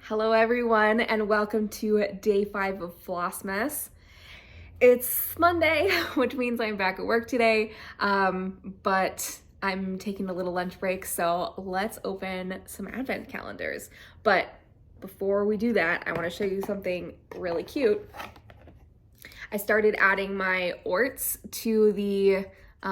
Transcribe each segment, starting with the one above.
Hello everyone and welcome to day 5 of Flossmas. It's Monday, which means I'm back at work today, but I'm taking a little lunch break, so let's open some advent calendars. But before we do that, I want to show you something really cute. I started adding my orts to the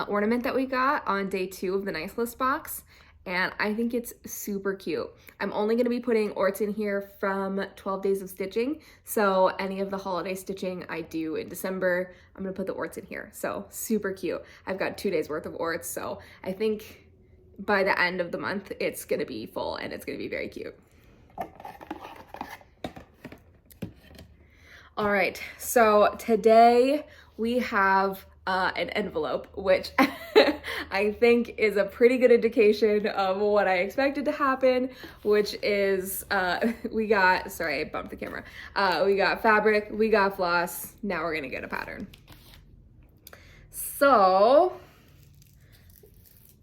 ornament that we got on day 2 of the Nice List box, and I think it's super cute. I'm only going to be putting orts in here from 12 days of stitching, so any of the holiday stitching I do in December, I'm going to put the orts in here. So super cute. I've got 2 days worth of orts, so I think by the end of the month it's going to be full and it's going to be very cute. All right, so today we have an envelope, which I think is a pretty good indication of what I expected to happen, which is we got, sorry, I bumped the camera. We got fabric, we got floss, now we're gonna get a pattern. So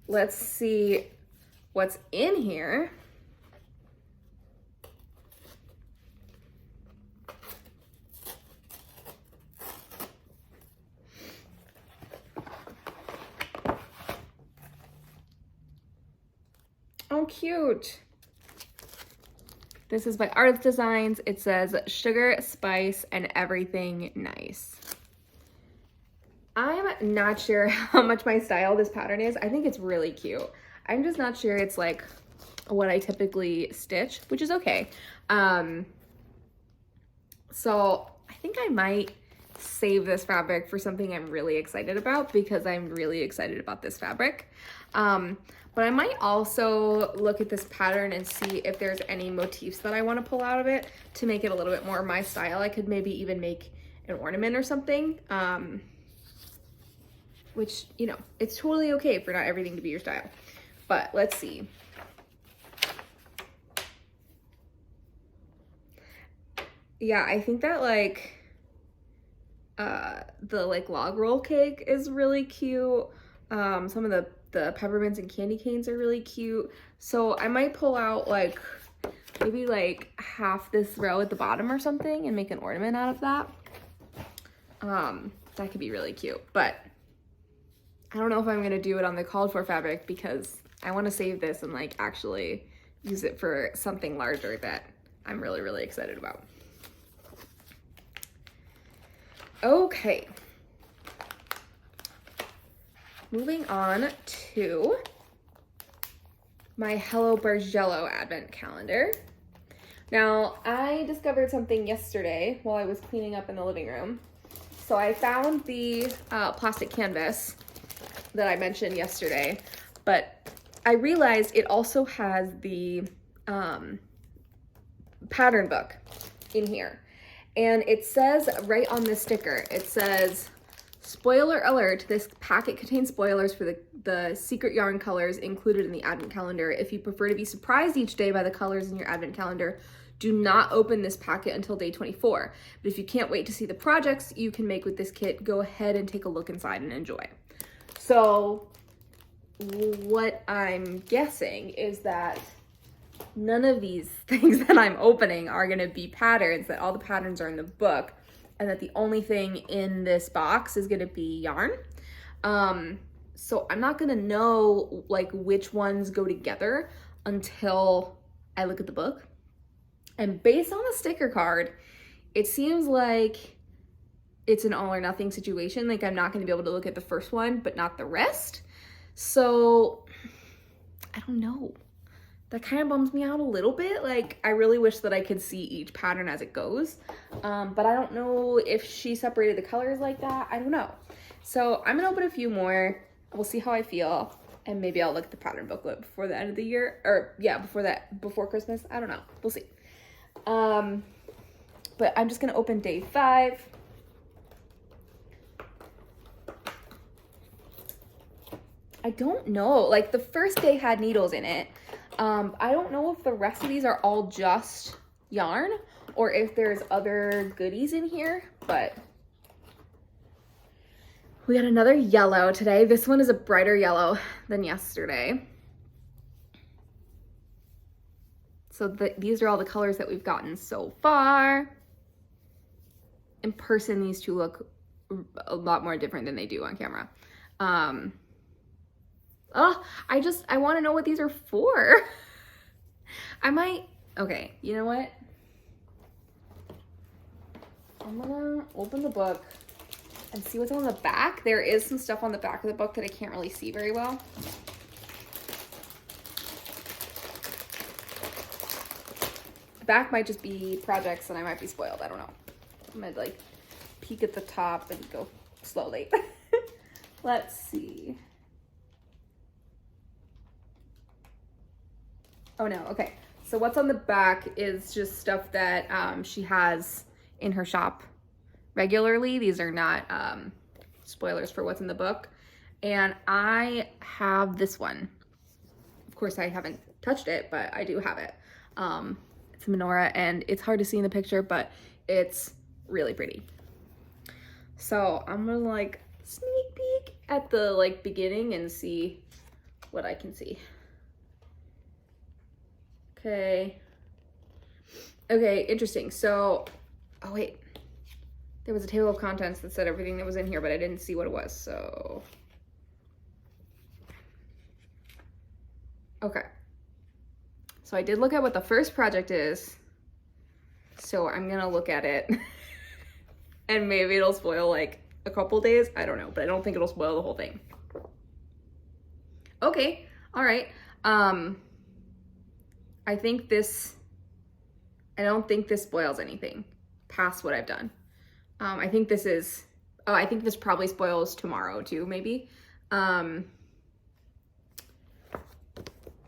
let's see what's in here. Oh, cute. This is by Artist Designs. It says sugar, spice, and everything nice. I'm not sure how much my style this pattern is. I think it's really cute. I'm just not sure it's like what I typically stitch, which is okay. So I think I might save this fabric for something I'm really excited about, because I'm really excited about this fabric. But I might also look at this pattern and see if there's any motifs that I want to pull out of it to make it a little bit more my style. I could maybe even make an ornament or something, which, you know, it's totally okay for not everything to be your style. But let's see. Yeah, I think that like the like log roll cake is really cute. Some of the peppermints and candy canes are really cute. So I might pull out like maybe like half this row at the bottom or something and make an ornament out of that. That could be really cute, but I don't know if I'm gonna do it on the called for fabric, because I want to save this and like actually use it for something larger that I'm really, really excited about. Okay. Moving on to my Hello Bargello advent calendar. Now, I discovered something yesterday while I was cleaning up in the living room. So I found the plastic canvas that I mentioned yesterday, but I realized it also has the pattern book in here. And it says right on the sticker, it says, "Spoiler alert, this packet contains spoilers for the secret yarn colors included in the advent calendar. If you prefer to be surprised each day by the colors in your advent calendar, do not open this packet until day 24. But if you can't wait to see the projects you can make with this kit, go ahead and take a look inside and enjoy." So what I'm guessing is that none of these things that I'm opening are gonna be patterns, that all the patterns are in the book, and that the only thing in this box is gonna be yarn. So I'm not gonna know like which ones go together until I look at the book. And based on the sticker card, it seems like it's an all or nothing situation. Like I'm not gonna be able to look at the first one, but not the rest. So I don't know. That kind of bums me out a little bit. Like I really wish that I could see each pattern as it goes. But I don't know if she separated the colors like that. I don't know. So I'm gonna open a few more. We'll see how I feel. And maybe I'll look at the pattern booklet before the end of the year, or yeah, before Christmas. I don't know, we'll see. But I'm just gonna open day 5. I don't know, like the first day had needles in it. I don't know if the rest of these are all just yarn or if there's other goodies in here, but we got another yellow today. This one is a brighter yellow than yesterday. So these are all the colors that we've gotten so far. In person, these two look a lot more different than they do on camera. I want to know what these are for. Okay, you know what? I'm gonna open the book and see what's on the back. There is some stuff on the back of the book that I can't really see very well. The back might just be projects and I might be spoiled. I don't know. I'm gonna like peek at the top and go slowly. Let's see. Oh no, okay. So what's on the back is just stuff that she has in her shop regularly. These are not spoilers for what's in the book. And I have this one. Of course, I haven't touched it, but I do have it. It's a menorah, and it's hard to see in the picture, but it's really pretty. So I'm gonna like sneak peek at the like beginning and see what I can see. Okay, interesting. So, oh wait, there was a table of contents that said everything that was in here, but I didn't see what it was, so. Okay. So I did look at what the first project is, so I'm gonna look at it, and maybe it'll spoil like a couple days, I don't know, but I don't think it'll spoil the whole thing. Okay, all right. I don't think this spoils anything past what I've done. I think this probably spoils tomorrow too, maybe.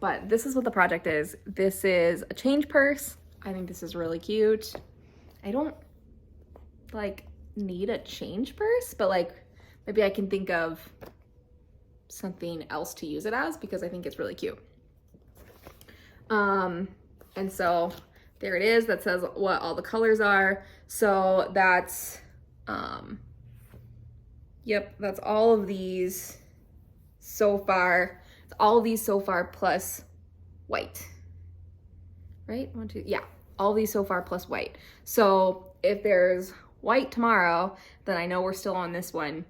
But this is what the project is. This is a change purse. I think this is really cute. I don't like need a change purse, but like maybe I can think of something else to use it as because I think it's really cute. And so there it is. That says what all the colors are. So that's, yep, that's all of these so far. It's all of these so far plus white, right? Yeah, all these so far plus white. So if there's white tomorrow, then I know we're still on this one.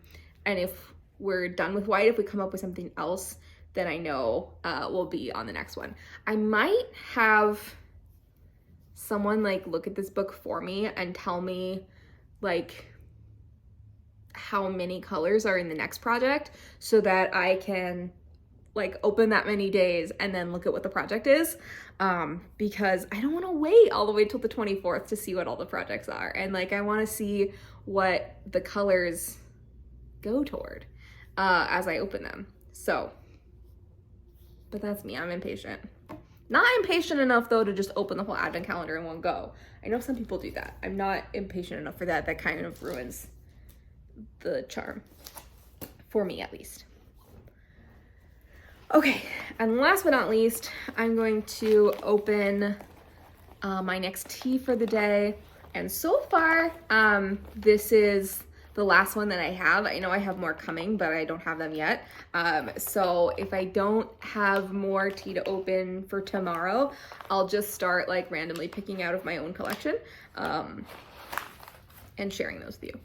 And if we're done with white, if we come up with something else, then I know we'll be on the next one. I might have someone like look at this book for me and tell me like how many colors are in the next project so that I can like open that many days and then look at what the project is, because I don't want to wait all the way till the 24th to see what all the projects are, and like I want to see what the colors go toward as I open them. So, but that's me, I'm impatient. Not impatient enough though to just open the whole advent calendar in one go. I know some people do that. I'm not impatient enough for that. That kind of ruins the charm, for me at least. Okay, and last but not least, I'm going to open my next tea for the day. And so far, this is the last one that I have. I know I have more coming, but I don't have them yet. So if I don't have more tea to open for tomorrow, I'll just start like randomly picking out of my own collection and sharing those with you.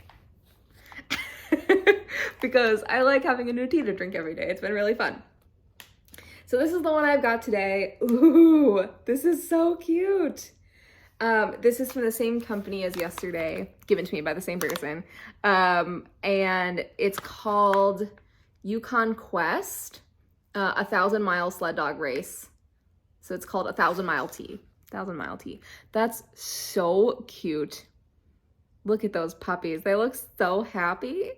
Because I like having a new tea to drink every day. It's been really fun. So this is the one I've got today. Ooh, this is so cute. This is from the same company as yesterday, given to me by the same person. And it's called Yukon Quest, 1,000-mile sled dog race. So it's called 1,000-mile tea. 1,000-mile tea. That's so cute. Look at those puppies. They look so happy.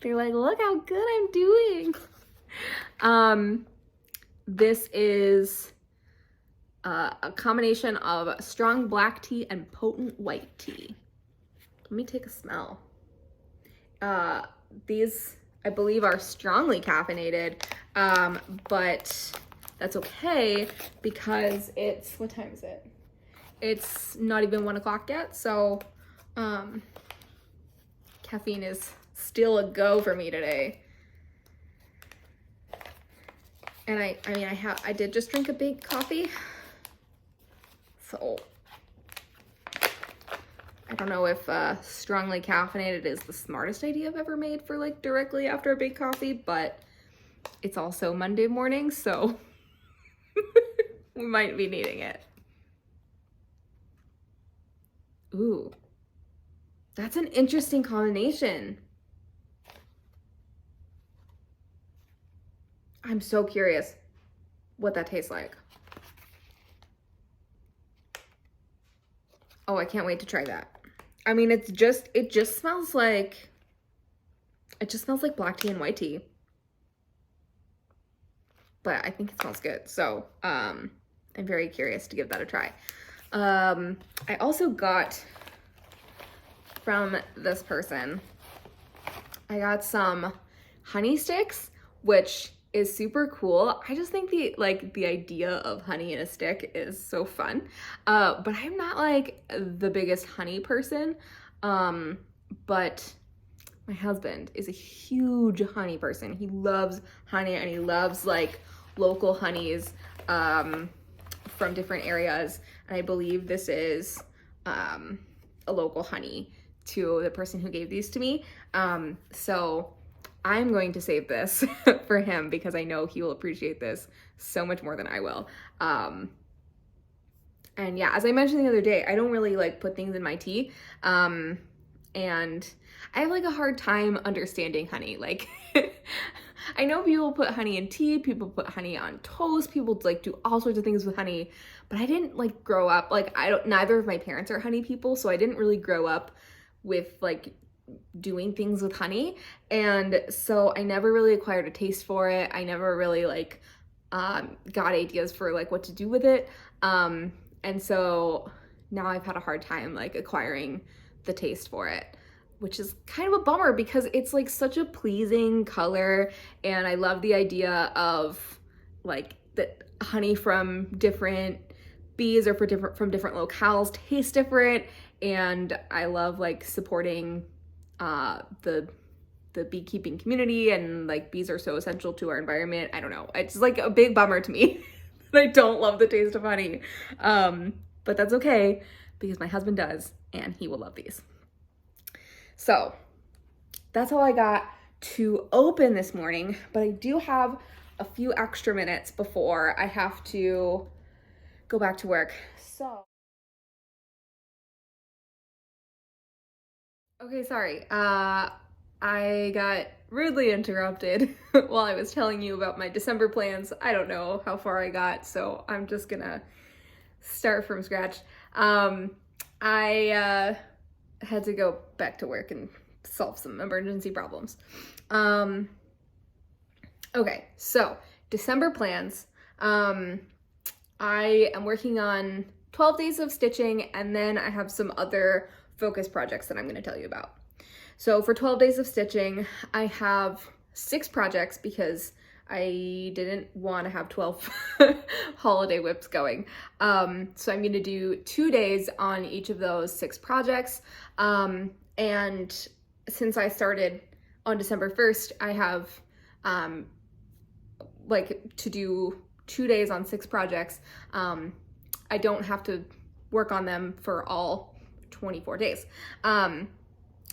They're like, look how good I'm doing. This is a combination of strong black tea and potent white tea. Let me take a smell. These, I believe, are strongly caffeinated, but that's okay because it's, what time is it? It's not even 1 o'clock yet, so caffeine is still a go for me today. And I did just drink a big coffee. So I don't know if strongly caffeinated is the smartest idea I've ever made for like directly after a big coffee, but it's also Monday morning, so we might be needing it. Ooh, that's an interesting combination. I'm so curious what that tastes like. Oh, I can't wait to try that. I mean, it just smells like, black tea and white tea. But I think it smells good. So, I'm very curious to give that a try. I also got from this person, I got some honey sticks, which is super cool. I just think the idea of honey in a stick is so fun. But I'm not like the biggest honey person. But my husband is a huge honey person. He loves honey and he loves like local honeys from different areas. And I believe this is a local honey to the person who gave these to me. So I'm going to save this for him because I know he will appreciate this so much more than I will. And yeah, as I mentioned the other day, I don't really like put things in my tea. And I have like a hard time understanding honey. Like I know people put honey in tea, people put honey on toast, people like do all sorts of things with honey, but I didn't like grow up, like neither of my parents are honey people, so I didn't really grow up with like doing things with honey. And so I never really acquired a taste for it. I never really like got ideas for like what to do with it. And so now I've had a hard time like acquiring the taste for it, which is kind of a bummer because it's like such a pleasing color. And I love the idea of like the honey from different bees or from different locales taste different. And I love like supporting the beekeeping community, and like bees are so essential to our environment. I don't know. It's like a big bummer to me that I don't love the taste of honey. But that's okay because my husband does and he will love these. So that's all I got to open this morning, but I do have a few extra minutes before I have to go back to work. So okay, sorry. I got rudely interrupted while I was telling you about my December plans. I don't know how far I got, so I'm just gonna start from scratch. I had to go back to work and solve some emergency problems. Okay, so December plans. I am working on 12 days of stitching, and then I have some other focus projects that I'm going to tell you about. So for 12 days of stitching, I have 6 projects because I didn't want to have 12 holiday whips going. So I'm going to do 2 days on each of those 6 projects. And since I started on December 1st, I have like to do 2 days on 6 projects. I don't have to work on them for all 24 days.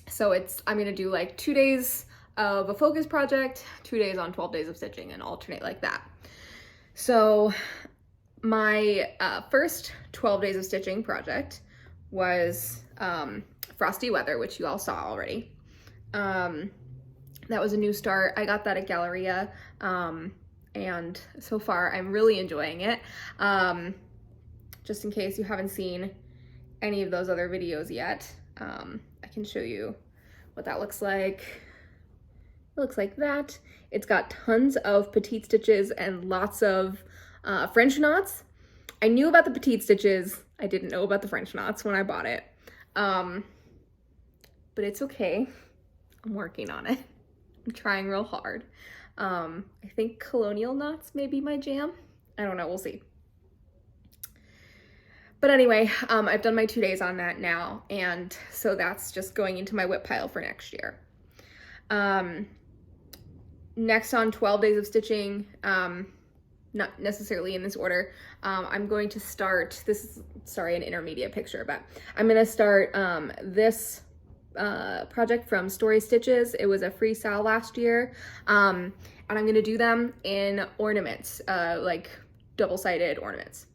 So I'm gonna do like 2 days of a focus project, 2 days on 12 days of stitching, and alternate like that. So my first 12 days of stitching project was Frosty Weather, which you all saw already. That was a new start. I got that at Galleria, and so far I'm really enjoying it. Just in case you haven't seen any of those other videos yet, I can show you what that looks like. It looks like that. It's got tons of petite stitches and lots of French knots. I knew about the petite stitches. I didn't know about the French knots when I bought it. But it's okay. I'm working on it. I'm trying real hard. I think colonial knots may be my jam. I don't know, we'll see. But anyway, I've done my 2 days on that now, and so that's just going into my whip pile for next year. Next on 12 days of stitching, not necessarily in this order. I'm going to start, this is, sorry, an intermediate picture, but I'm going to start this project from Story Stitches. It was a freestyle last year. And I'm going to do them in ornaments, like double-sided ornaments.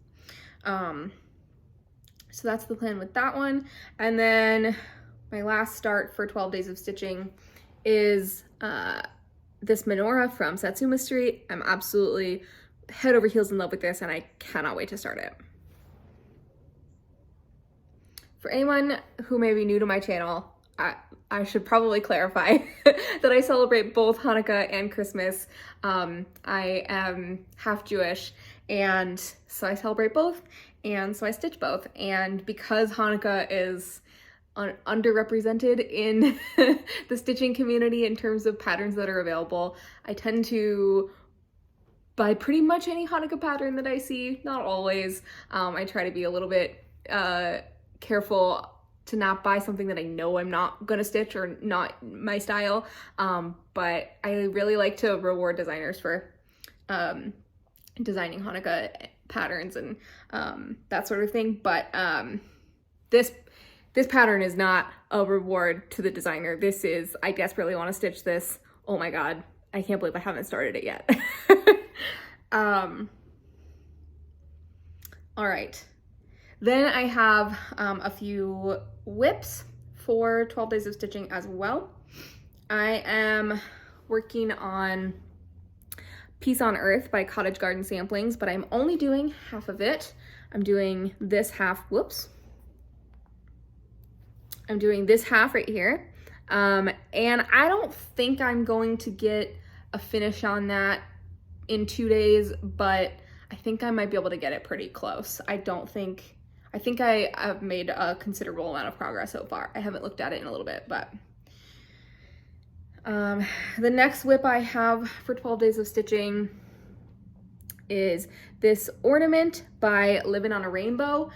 So that's the plan with that one. And then my last start for 12 Days of Stitching is this menorah from Satsuma Street. I'm absolutely head over heels in love with this, and I cannot wait to start it. For anyone who may be new to my channel, I should probably clarify that I celebrate both Hanukkah and Christmas. I am half Jewish, and so I celebrate both, and so I stitch both. And because Hanukkah is underrepresented in the stitching community in terms of patterns that are available, I tend to buy pretty much any Hanukkah pattern that I see. Not always. I try to be a little bit careful to not buy something that I know I'm not gonna stitch or not my style. But I really like to reward designers for designing Hanukkah patterns and that sort of thing. But this pattern is not a reward to the designer. This is, I desperately want to stitch this. Oh my God, I can't believe I haven't started it yet. All right. Then I have a few whips for 12 Days of Stitching as well. I am working on Peace on Earth by Cottage Garden Samplings, but I'm only doing half of it. I'm doing this half, whoops. I'm doing this half right here. And I don't think I'm going to get a finish on that in 2 days, but I think I might be able to get it pretty close. I think I have made a considerable amount of progress so far. I haven't looked at it in a little bit, but the next whip I have for 12 Days of Stitching is this ornament by Living on a Rainbow.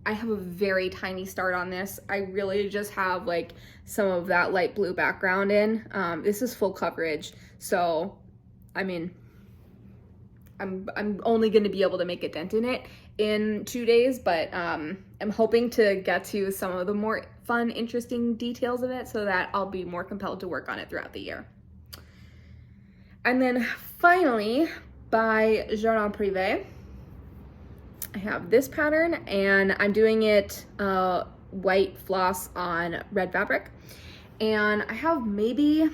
I have a very tiny start on this. I really just have like some of that light blue background in. This is full coverage, so I mean, I'm only going to be able to make a dent in it in 2 days, but I'm hoping to get to some of the more fun, interesting details of it so that I'll be more compelled to work on it throughout the year. And then finally, by Jardin Privé, I have this pattern, and I'm doing it white floss on red fabric. And I have maybe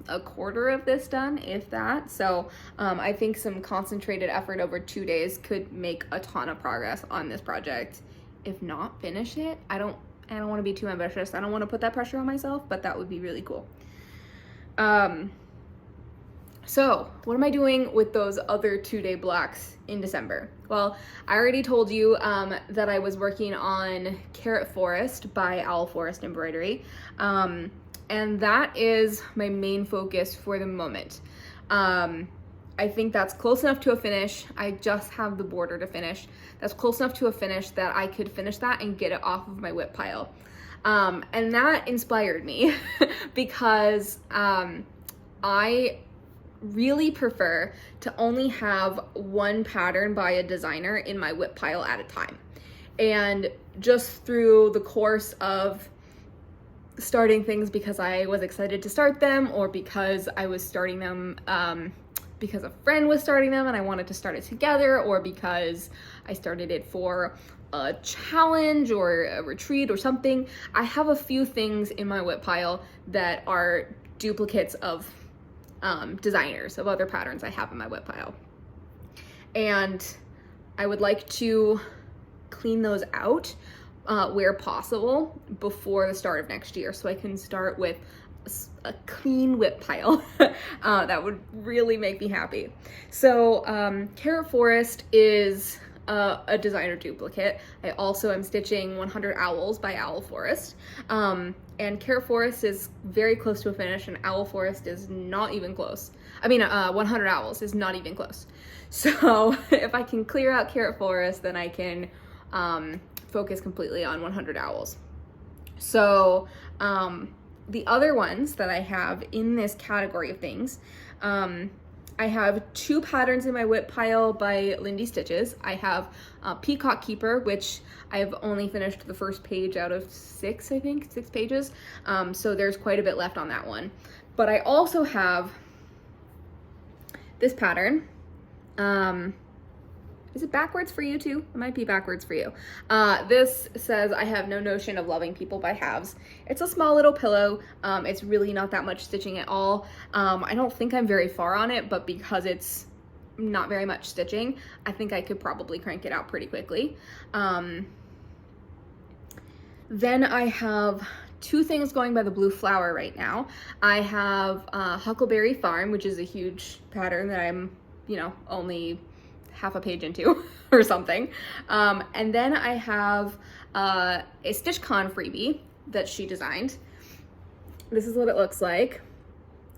a quarter of this done, if that. So I think some concentrated effort over 2 days could make a ton of progress on this project. If not finish it, I don't want to be too ambitious. I don't want to put that pressure on myself, but that would be really cool. So what am I doing with those other 2-day blocks in December? Well, I already told you that I was working on Carrot Forest by Owl Forest Embroidery. And that is my main focus for the moment. I think that's close enough to a finish. I just have the border to finish. That's close enough to a finish that I could finish that and get it off of my whip pile. And that inspired me because I really prefer to only have one pattern by a designer in my whip pile at a time. And just through the course of starting things because I was excited to start them, or because I was starting them because a friend was starting them and I wanted to start it together, or because I started it for a challenge or a retreat or something, I have a few things in my whip pile that are duplicates of designers, of other patterns I have in my whip pile. And I would like to clean those out where possible before the start of next year, so I can start with a clean whip pile. That would really make me happy. So Carrot Forest is a designer duplicate. I also am stitching 100 Owls by Owl Forest. And Carrot Forest is very close to a finish, and Owl Forest is not even close. I mean, 100 Owls is not even close. So if I can clear out Carrot Forest, then I can focus completely on 100 Owls. So the other ones that I have in this category of things I have 2 patterns in my whip pile by Lindy Stitches. I have Peacock Keeper, which I've only finished the first page out of 6, I think, 6 pages. So there's quite a bit left on that one. But I also have this pattern. Is it backwards for you too? It might be backwards for you. This says, I have no notion of loving people by halves. It's a small little pillow. It's really not that much stitching at all. I don't think I'm very far on it, but because it's not very much stitching, I think I could probably crank it out pretty quickly. Then I have 2 things going by the Blue Flower right now. I have Huckleberry Farm, which is a huge pattern that I'm, only half a page into or something. And then I have a StitchCon freebie that she designed. This is what it looks like.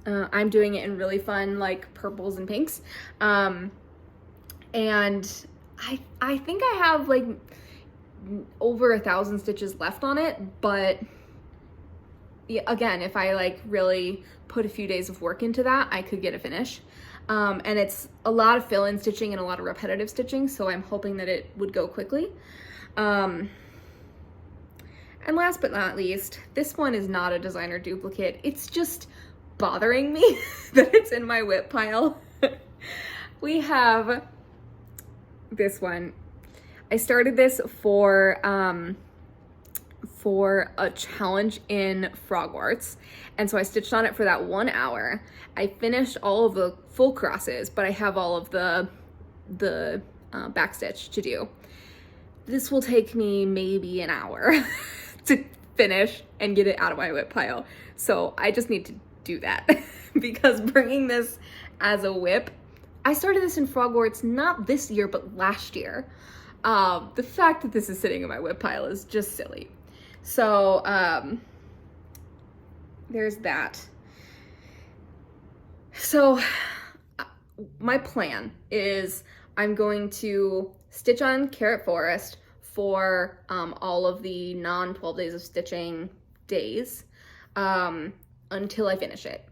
I'm doing it in really fun, like purples and pinks. And I think I have like over 1,000 stitches left on it, but yeah, again, if I like really put a few days of work into that, I could get a finish. And it's a lot of fill-in stitching and a lot of repetitive stitching, so I'm hoping that it would go quickly. And last but not least, this one is not a designer duplicate. It's just bothering me that it's in my whip pile. We have this one. I started this for a challenge in Frogwarts, and so I stitched on it for that 1 hour. I finished all of the full crosses, but I have all of the backstitch to do. This will take me maybe an hour to finish and get it out of my whip pile. So I just need to do that because bringing this as a whip, I started this in Frogwarts not this year, but last year. The fact that this is sitting in my whip pile is just silly. So there's that. So my plan is I'm going to stitch on Carrot Forest for all of the non-12 days of stitching days until I finish it.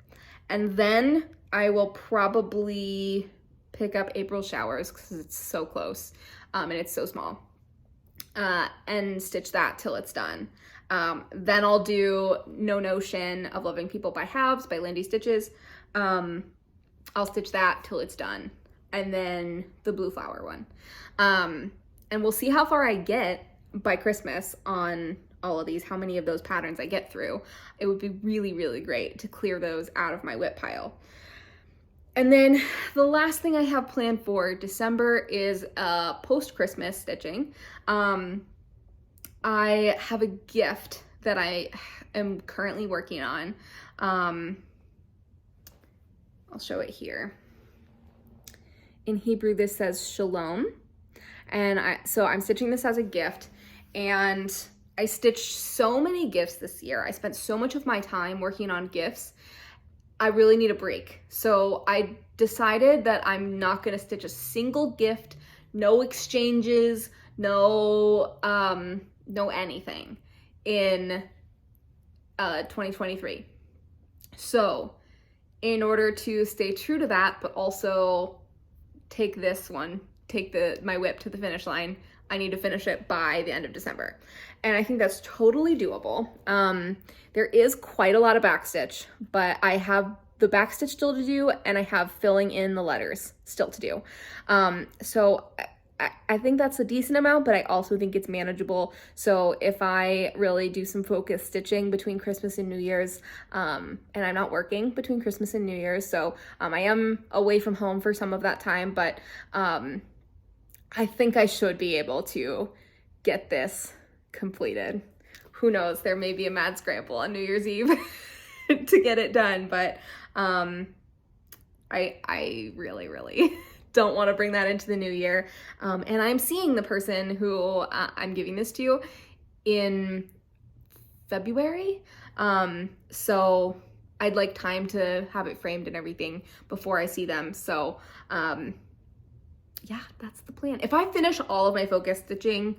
And then I will probably pick up April Showers because it's so close and it's so small, and stitch that till it's done. Then I'll do No Notion of Loving People by Halves by Lindy Stitches. I'll stitch that till it's done. And then the Blue Flower one. And we'll see how far I get by Christmas on all of these, how many of those patterns I get through. It would be really, really great to clear those out of my whip pile. And then the last thing I have planned for December is post-Christmas stitching. I have a gift that I am currently working on. I'll show it here. In Hebrew, this says Shalom. And so I'm stitching this as a gift, and I stitched so many gifts this year. I spent so much of my time working on gifts. I really need a break. So I decided that I'm not gonna stitch a single gift, no exchanges, no anything in 2023. So in order to stay true to that, but also take my whip to the finish line, I need to finish it by the end of December. And I think that's totally doable. There is quite a lot of backstitch, but I have the backstitch still to do, and I have filling in the letters still to do. So I think that's a decent amount, but I also think it's manageable. So if I really do some focused stitching between Christmas and New Year's, and I'm not working between Christmas and New Year's, so I am away from home for some of that time, but I think I should be able to get this completed. Who knows, there may be a mad scramble on New Year's Eve to get it done, but I really don't want to bring that into the new year. And I'm seeing the person who I'm giving this to in February. So I'd like time to have it framed and everything before I see them. So yeah, that's the plan. If I finish all of my focus stitching,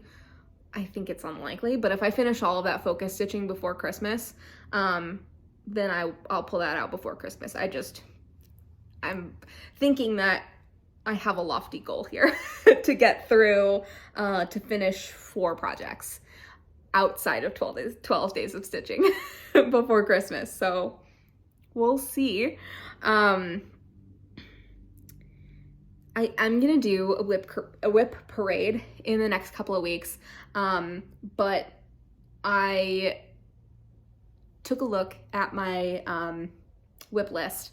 I think it's unlikely, but if I finish all of that focus stitching before Christmas, then I'll pull that out before Christmas. I'm thinking that I have a lofty goal here to get through, to finish 4 projects outside of 12 days of stitching before Christmas. So we'll see. I'm gonna do a whip parade in the next couple of weeks, but I took a look at my whip list,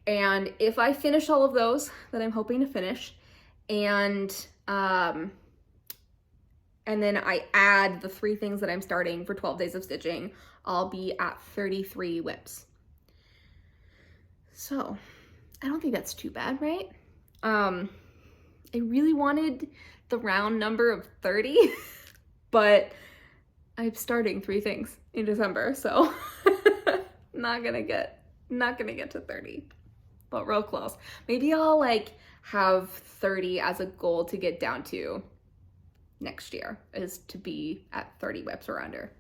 and if I finish all of those that I'm hoping to finish, and then I add the 3 things that I'm starting for 12 days of stitching, I'll be at 33 whips. So I don't think that's too bad, right? I really wanted the round number of 30, but I'm starting 3 things in December, so not gonna get to 30, but real close. Maybe I'll like have 30 as a goal to get down to next year, is to be at 30 whips or under.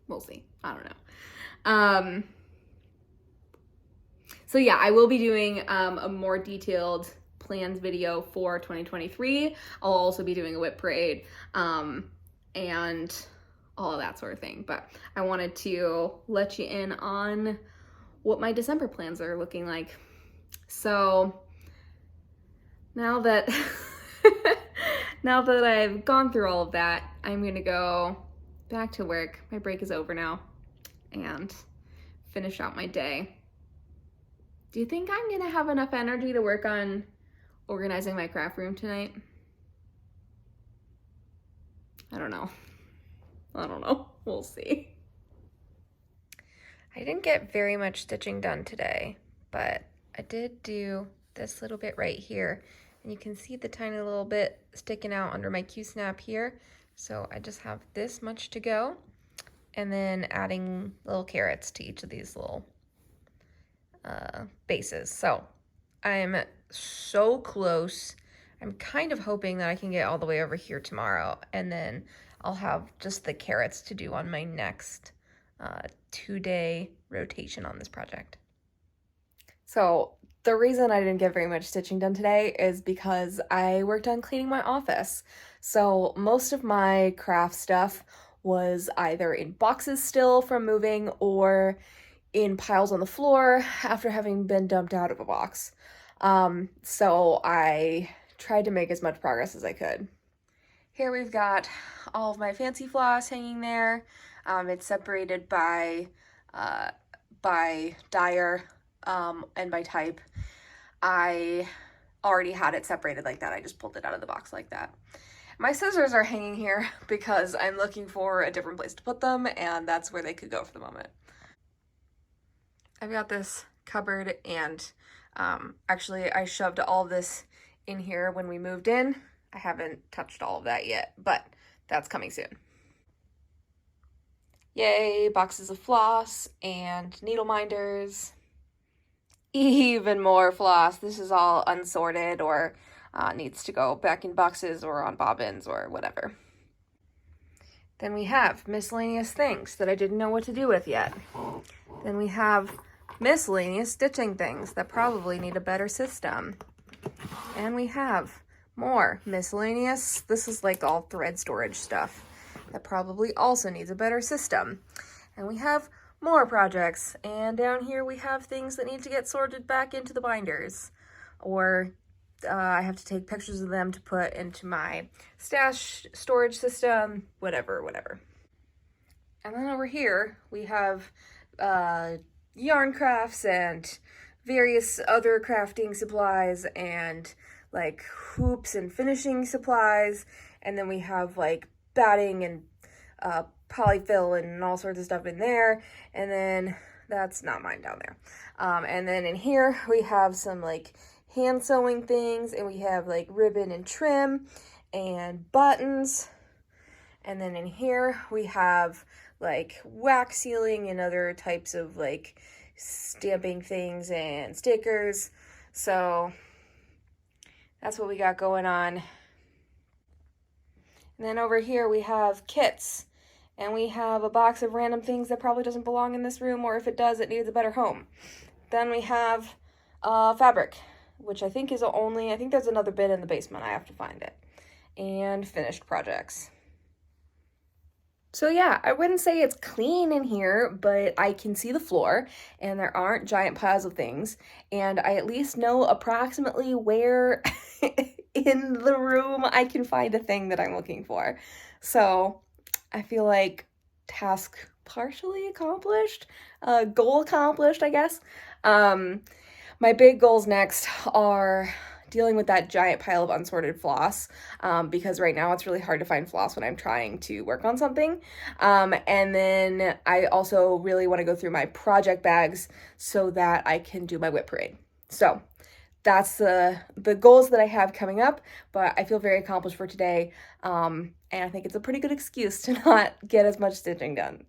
We'll see. I don't know. So yeah, I will be doing a more detailed plans video for 2023. I'll also be doing a whip parade, and all of that sort of thing. But I wanted to let you in on what my December plans are looking like. So now that now that I've gone through all of that, I'm gonna go back to work. My break is over now, and finish out my day. Do you think I'm gonna have enough energy to work on organizing my craft room tonight? I don't know. We'll see. I didn't get very much stitching done today, but I did do this little bit right here. And you can see the tiny little bit sticking out under my Q-snap here. So I just have this much to go, and then adding little carrots to each of these little bases. So I'm so close. I'm kind of hoping that I can get all the way over here tomorrow, and then I'll have just the carrots to do on my next 2-day rotation on this project. So the reason I didn't get very much stitching done today is because I worked on cleaning my office. So most of my craft stuff was either in boxes still from moving, or in piles on the floor after having been dumped out of a box. So I tried to make as much progress as I could. Here we've got all of my fancy floss hanging there. It's separated by dyer and by type. I already had it separated like that. I just pulled it out of the box like that. My scissors are hanging here because I'm looking for a different place to put them, and that's where they could go for the moment. I've got this cupboard, and actually I shoved all this in here when we moved in. I haven't touched all of that yet, but that's coming soon. Yay, boxes of floss and needle minders. Even more floss. This is all unsorted, or needs to go back in boxes or on bobbins or whatever. Then we have miscellaneous things that I didn't know what to do with yet. Then we have miscellaneous stitching things that probably need a better system. And we have more miscellaneous, this is like all thread storage stuff that probably also needs a better system. And we have more projects, and down here we have things that need to get sorted back into the binders, or I have to take pictures of them to put into my stash storage system, whatever. And then over here we have yarn crafts and various other crafting supplies, and like hoops and finishing supplies, and then we have like batting and polyfill and all sorts of stuff in there, and then that's not mine down there. And then in here we have some like hand sewing things, and we have like ribbon and trim and buttons, and then in here we have like wax sealing and other types of like stamping things and stickers. So that's what we got going on. And then over here we have kits, and we have a box of random things that probably doesn't belong in this room, or if it does, it needs a better home. Then we have Fabric, which I think there's another bin in the basement. I have to find it. And finished projects. So yeah, I wouldn't say it's clean in here, but I can see the floor and there aren't giant piles of things, and I at least know approximately where in the room I can find a thing that I'm looking for. So I feel like task partially accomplished, goal accomplished, I guess. My big goals next are dealing with that giant pile of unsorted floss, because right now it's really hard to find floss when I'm trying to work on something. And then I also really want to go through my project bags so that I can do my whip parade. So that's the goals that I have coming up, but I feel very accomplished for today. And I think it's a pretty good excuse to not get as much stitching done.